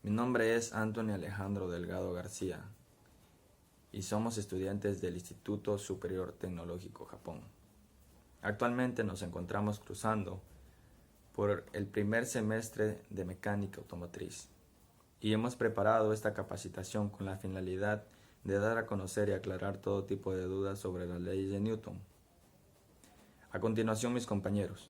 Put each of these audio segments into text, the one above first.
Mi nombre es Anthony Alejandro Delgado García y somos estudiantes del Instituto Superior Tecnológico Japón. Actualmente nos encontramos cruzando por el primer semestre de mecánica automotriz y hemos preparado esta capacitación con la finalidad de dar a conocer y aclarar todo tipo de dudas sobre las leyes de Newton. A continuación, mis compañeros.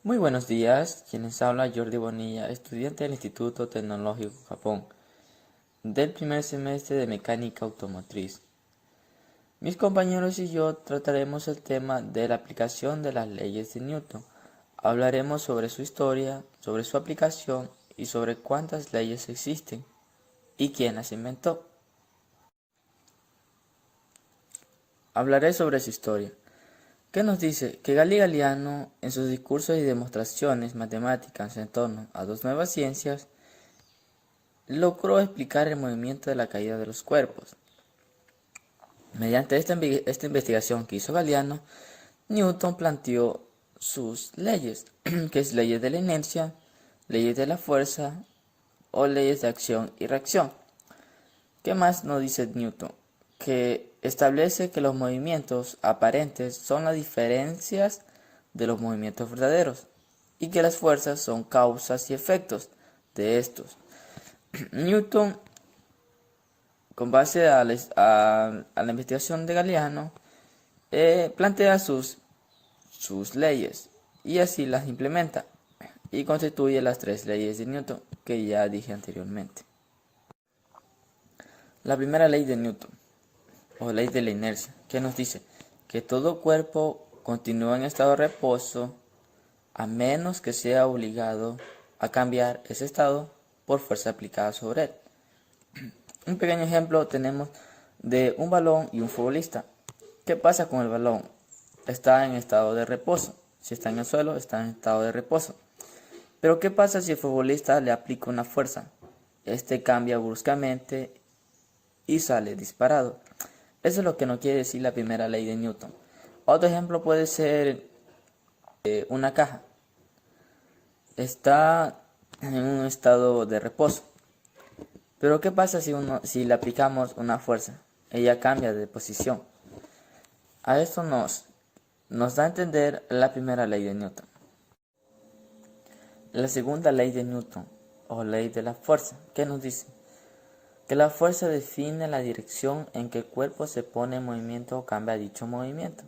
Muy buenos días, quienes habla Jordi Bonilla, estudiante del Instituto Tecnológico Japón, del primer semestre de mecánica automotriz. Mis compañeros y yo trataremos el tema de la aplicación de las leyes de Newton. Hablaremos sobre su historia, sobre su aplicación y sobre cuántas leyes existen y quién las inventó. Hablaré sobre su historia. ¿Qué nos dice? Que Galileo Galilei, en sus discursos y demostraciones matemáticas en torno a dos nuevas ciencias, logró explicar el movimiento de la caída de los cuerpos. Mediante esta investigación que hizo Galiano, Newton planteó sus leyes, que es leyes de la inercia, leyes de la fuerza o leyes de acción y reacción. ¿Qué más nos dice Newton? Que establece que los movimientos aparentes son las diferencias de los movimientos verdaderos y que las fuerzas son causas y efectos de estos. Newton, con base a la investigación de Galiano, plantea sus leyes y así las implementa y constituye las tres leyes de Newton que ya dije anteriormente. La primera ley de Newton, o ley de la inercia, que nos dice que todo cuerpo continúa en estado de reposo a menos que sea obligado a cambiar ese estado por fuerza aplicada sobre él. Un pequeño ejemplo tenemos de un balón y un futbolista. ¿Qué pasa con el balón? Está en estado de reposo. Si está en el suelo, está en estado de reposo. Pero ¿qué pasa si el futbolista le aplica una fuerza? Este cambia bruscamente y sale disparado. Eso es lo que nos quiere decir la primera ley de Newton. Otro ejemplo puede ser una caja. Está en un estado de reposo. Pero ¿qué pasa si le aplicamos una fuerza? Ella cambia de posición. A esto nos da a entender la primera ley de Newton. La segunda ley de Newton, o ley de la fuerza, ¿qué nos dice? Que la fuerza define la dirección en que el cuerpo se pone en movimiento o cambia dicho movimiento.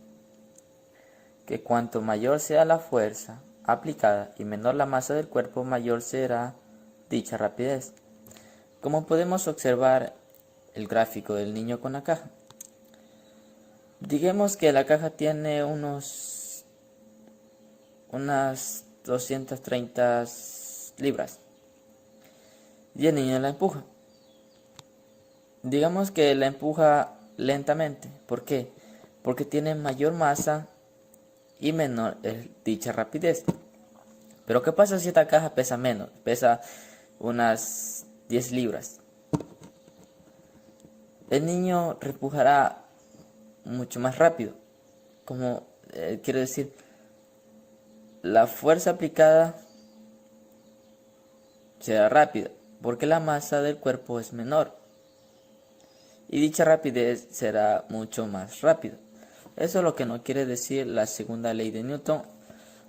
Que cuanto mayor sea la fuerza aplicada y menor la masa del cuerpo, mayor será dicha rapidez. Como podemos observar el gráfico del niño con la caja. Digamos que la caja tiene unas 230 libras y el niño la empuja. Digamos que la empuja lentamente. ¿Por qué? Porque tiene mayor masa y menor dicha rapidez. Pero ¿qué pasa si esta caja pesa menos? Pesa unas 10 libras. El niño reempujará mucho más rápido. Como quiero decir, la fuerza aplicada será rápida porque la masa del cuerpo es menor y dicha rapidez será mucho más rápida. Eso es lo que nos quiere decir la segunda ley de Newton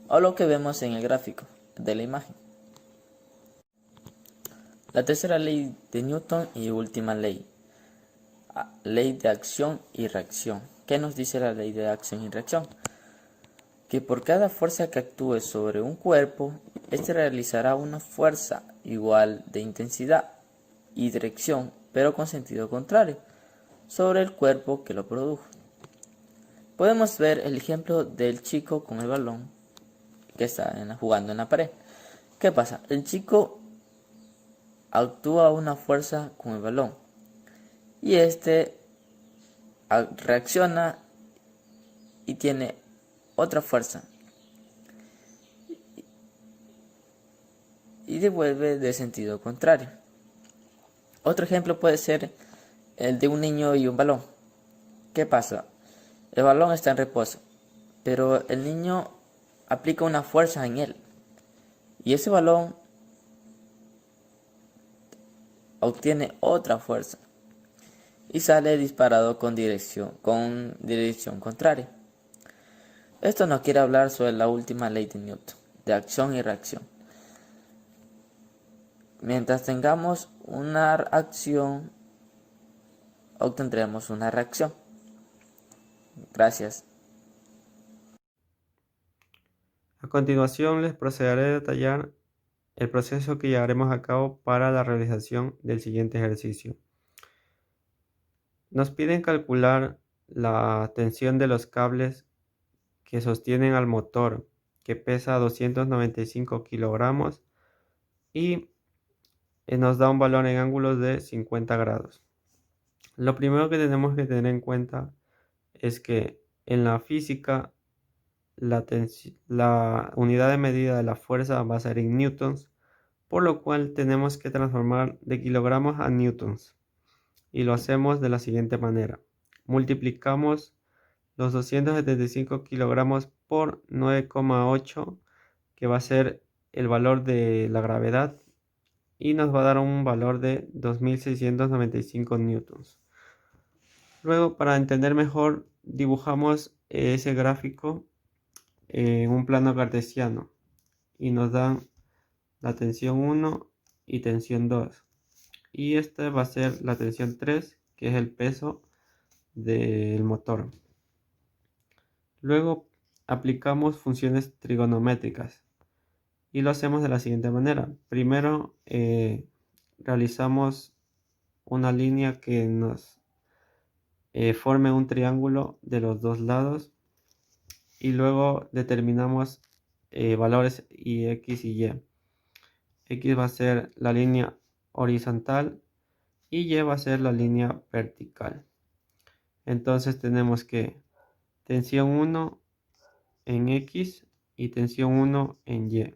o lo que vemos en el gráfico de la imagen. La tercera ley de Newton y última ley, ley de acción y reacción. ¿Qué nos dice la ley de acción y reacción? Que por cada fuerza que actúe sobre un cuerpo, éste realizará una fuerza igual de intensidad y dirección, pero con sentido contrario, sobre el cuerpo que lo produjo. Podemos ver el ejemplo del chico con el balón que está jugando en la pared. ¿Qué pasa? El chico actúa una fuerza con el balón y este reacciona y tiene otra fuerza y devuelve de sentido contrario. Otro ejemplo puede ser el de un niño y un balón. ¿Qué pasa? El balón está en reposo, pero el niño aplica una fuerza en él y ese balón obtiene otra fuerza y sale disparado con dirección contraria. Esto nos quiere hablar sobre la última ley de Newton, de acción y reacción. Mientras tengamos una acción, obtendremos una reacción. Gracias. A continuación les procederé a detallar el proceso que llevaremos a cabo para la realización del siguiente ejercicio. Nos piden calcular la tensión de los cables que sostienen al motor, que pesa 295 kilogramos y nos da un valor en ángulos de 50 grados. Lo primero que tenemos que tener en cuenta es que en la física la unidad de medida de la fuerza va a ser en newtons, por lo cual tenemos que transformar de kilogramos a newtons. Y lo hacemos de la siguiente manera. Multiplicamos los 275 kilogramos por 9,8, que va a ser el valor de la gravedad, y nos va a dar un valor de 2695 newtons. Luego, para entender mejor, dibujamos ese gráfico en un plano cartesiano y nos dan la tensión 1 y tensión 2. Y esta va a ser la tensión 3, que es el peso del motor. Luego aplicamos funciones trigonométricas y lo hacemos de la siguiente manera. Primero realizamos una línea que nos forme un triángulo de los dos lados y luego determinamos valores y x y y. X va a ser la línea horizontal y y va a ser la línea vertical. Entonces tenemos que tensión 1 en x y tensión 1 en y.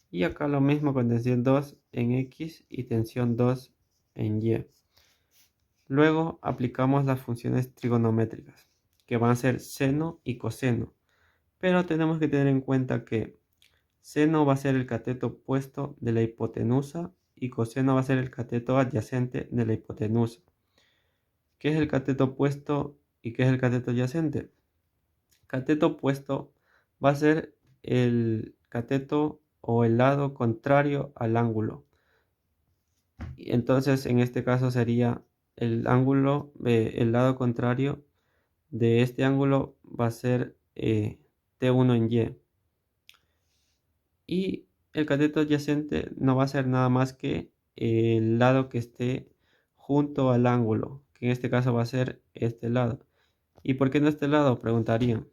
Y acá lo mismo con tensión 2 en x y tensión 2 en y. Luego aplicamos las funciones trigonométricas, que van a ser seno y coseno. Pero tenemos que tener en cuenta que seno va a ser el cateto opuesto de la hipotenusa y coseno va a ser el cateto adyacente de la hipotenusa. ¿Qué es el cateto opuesto y qué es el cateto adyacente? Cateto opuesto va a ser el cateto o el lado contrario al ángulo. Y entonces en este caso sería el ángulo, el lado contrario de este ángulo va a ser T1 en Y. Y el cateto adyacente no va a ser nada más que el lado que esté junto al ángulo, que en este caso va a ser este lado. ¿Y por qué no este lado? Preguntarían.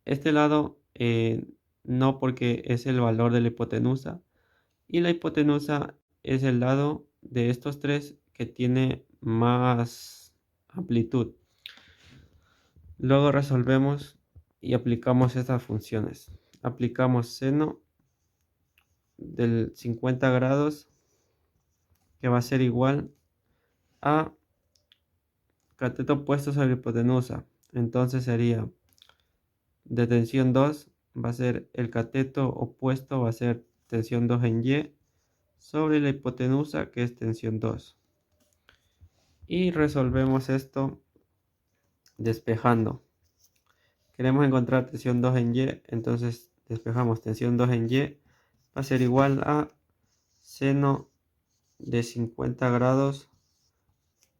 Este lado no, porque es el valor de la hipotenusa y la hipotenusa es el lado de estos tres que tiene más amplitud. Luego resolvemos y aplicamos estas funciones. Aplicamos seno del 50 grados, que va a ser igual a cateto opuesto sobre hipotenusa. Entonces sería de tensión 2 va a ser el cateto opuesto, va a ser tensión 2 en Y sobre la hipotenusa, que es tensión 2. Y resolvemos esto despejando. Queremos encontrar tensión 2 en Y, entonces despejamos tensión 2 en Y, va a ser igual a seno de 50 grados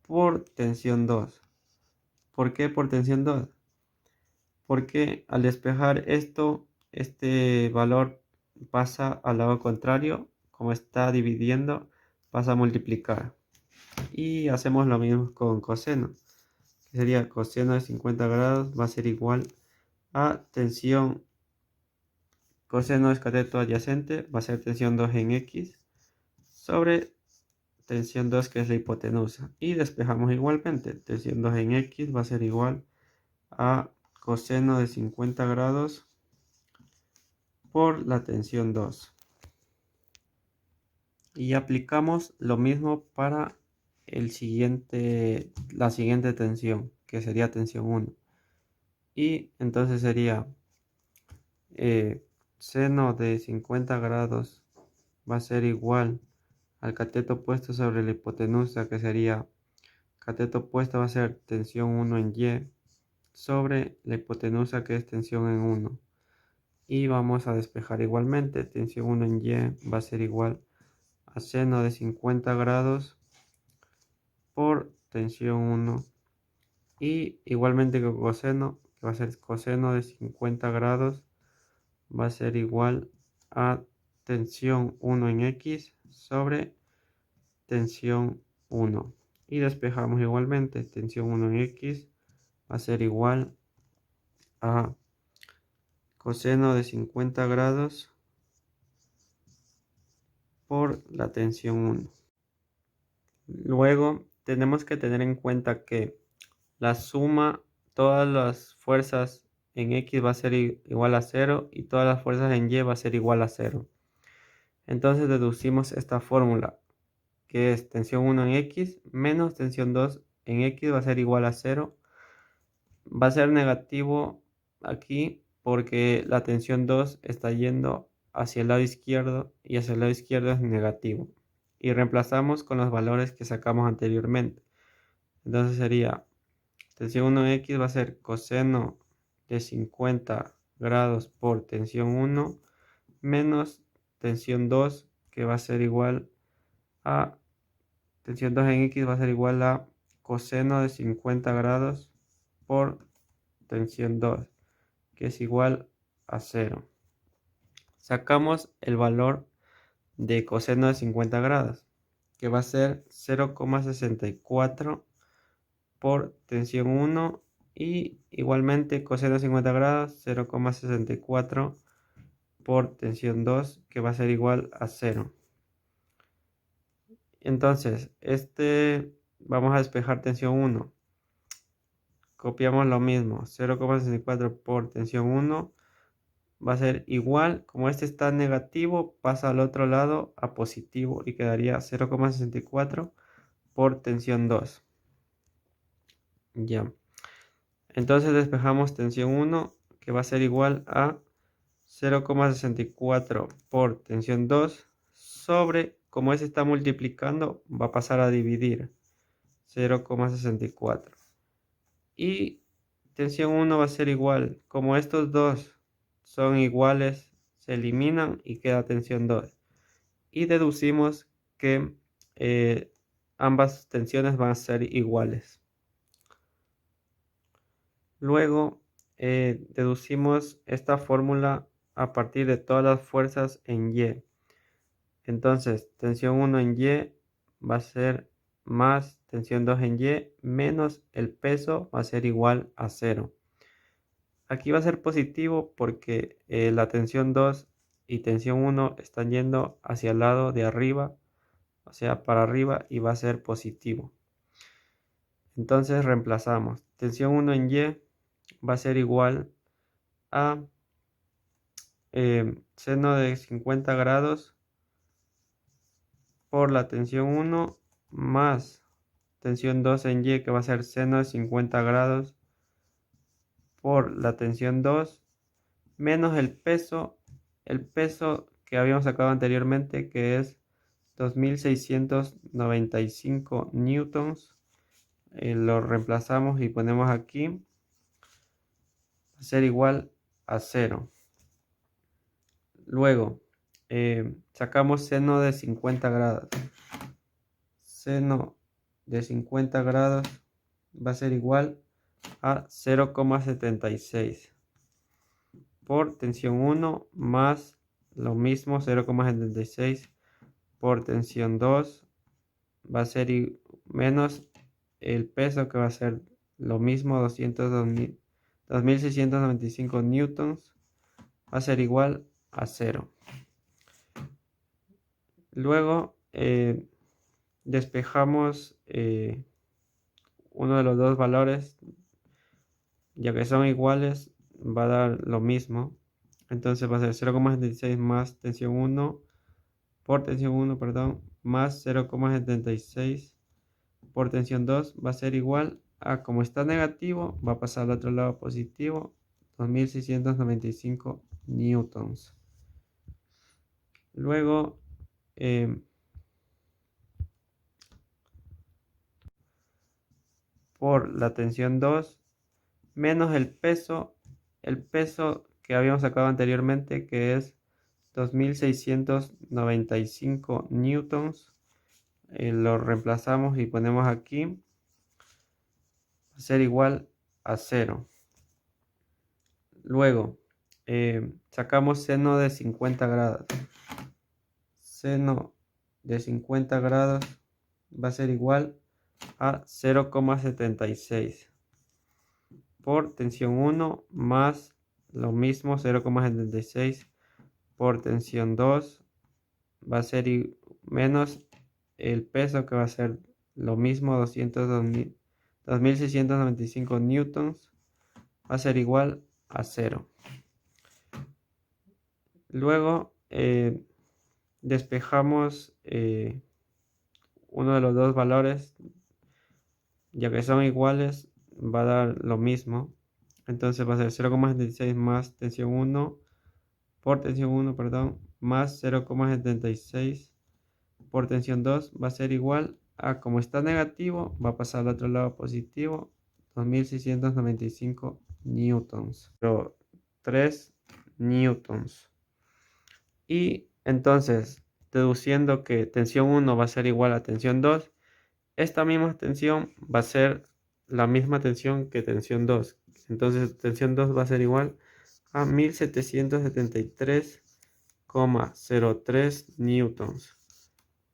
por tensión 2. ¿Por qué por tensión 2? Porque al despejar esto, este valor pasa al lado contrario, como está dividiendo, pasa a multiplicar. Y hacemos lo mismo con coseno, que sería coseno de 50 grados va a ser igual a tensión, coseno es cateto adyacente, va a ser tensión 2 en x sobre tensión 2, que es la hipotenusa. Y despejamos igualmente, tensión 2 en x va a ser igual a coseno de 50 grados por la tensión 2. Y aplicamos lo mismo para la siguiente tensión, que sería tensión 1. Y entonces sería seno de 50 grados va a ser igual al cateto opuesto sobre la hipotenusa, que sería cateto opuesto va a ser tensión 1 en Y sobre la hipotenusa, que es tensión en 1. Y vamos a despejar igualmente. Tensión 1 en Y va a ser igual a seno de 50 grados por tensión 1. Y igualmente con coseno, que va a ser coseno de 50 grados, va a ser igual a tensión 1 en X sobre tensión 1. Y despejamos igualmente. Tensión 1 en X va a ser igual a coseno de 50 grados por la tensión 1. Luego tenemos que tener en cuenta que la suma, todas las fuerzas en X va a ser igual a 0 y todas las fuerzas en Y va a ser igual a 0. Entonces deducimos esta fórmula, que es tensión 1 en X menos tensión 2 en X va a ser igual a 0. Va a ser negativo aquí porque la tensión 2 está yendo hacia el lado izquierdo y hacia el lado izquierdo es negativo. Y reemplazamos con los valores que sacamos anteriormente. Entonces sería tensión 1 en X va a ser coseno de 50 grados por tensión 1 menos tensión 2, que va a ser igual a tensión 2 en X va a ser igual a coseno de 50 grados por tensión 2, que es igual a 0. Sacamos el valor de coseno de 50 grados, que va a ser 0,64 por tensión 1 y igualmente coseno de 50 grados 0,64 por tensión 2, que va a ser igual a 0. Entonces, vamos a despejar tensión 1. Copiamos lo mismo, 0,64 por tensión 1 va a ser igual, como este está negativo, pasa al otro lado a positivo y quedaría 0,64 por tensión 2. Ya. Entonces despejamos tensión 1, que va a ser igual a 0,64 por tensión 2 sobre, como este está multiplicando, va a pasar a dividir 0,64. Y tensión 1 va a ser igual, como estos dos son iguales, se eliminan y queda tensión 2. Y deducimos que ambas tensiones van a ser iguales. Luego deducimos esta fórmula a partir de todas las fuerzas en Y. Entonces, tensión 1 en Y va a ser más tensión 2 en Y menos el peso va a ser igual a 0. Aquí va a ser positivo porque la tensión 2 y tensión 1 están yendo hacia el lado de arriba, o sea, para arriba, y va a ser positivo. Entonces reemplazamos. Tensión 1 en Y va a ser igual a seno de 50 grados por la tensión 1 más tensión 2 en Y, que va a ser seno de 50 grados por la tensión 2 menos el peso que habíamos sacado anteriormente, que es 2695 newtons. Lo reemplazamos y ponemos aquí, va a ser igual a 0. Luego sacamos seno de 50 grados. Seno de 50 grados va a ser igual a 0,76 por tensión 1 más lo mismo 0,76 por tensión 2 va a ser menos el peso, que va a ser lo mismo 2695 newtons, va a ser igual a 0. Luego despejamos uno de los dos valores, ya que son iguales va a dar lo mismo. Entonces va a ser 0,76 más tensión 1 por tensión 1, perdón, más 0,76 por tensión 2 va a ser igual a, como está negativo, va a pasar al otro lado positivo, 2695 newtons. Luego por la tensión 2 menos el peso que habíamos sacado anteriormente, que es 2695 newtons. Lo reemplazamos y ponemos aquí, va a ser igual a 0. Luego sacamos seno de 50 grados. Seno de 50 grados va a ser igual a 0,76 por tensión 1 más lo mismo 0,76 por tensión 2 va a ser menos el peso, que va a ser lo mismo, 2695 newtons, va a ser igual a 0. Luego despejamos uno de los dos valores, ya que son iguales, va a dar lo mismo. Entonces va a ser 0,76 más tensión 1 por tensión 1, perdón, más 0,76 por tensión 2 va a ser igual a, como está negativo, va a pasar al otro lado positivo, 2695 newtons, pero 3 newtons. Y entonces, deduciendo que tensión 1 va a ser igual a tensión 2, esta misma tensión va a ser la misma tensión que tensión 2. Entonces, tensión 2 va a ser igual a 1773,03 newtons.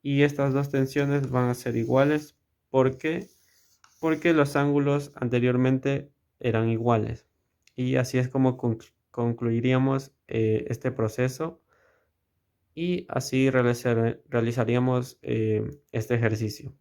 Y estas dos tensiones van a ser iguales. ¿Por qué? Porque los ángulos anteriormente eran iguales. Y así es como concluiríamos este proceso. Y así realizaríamos este ejercicio.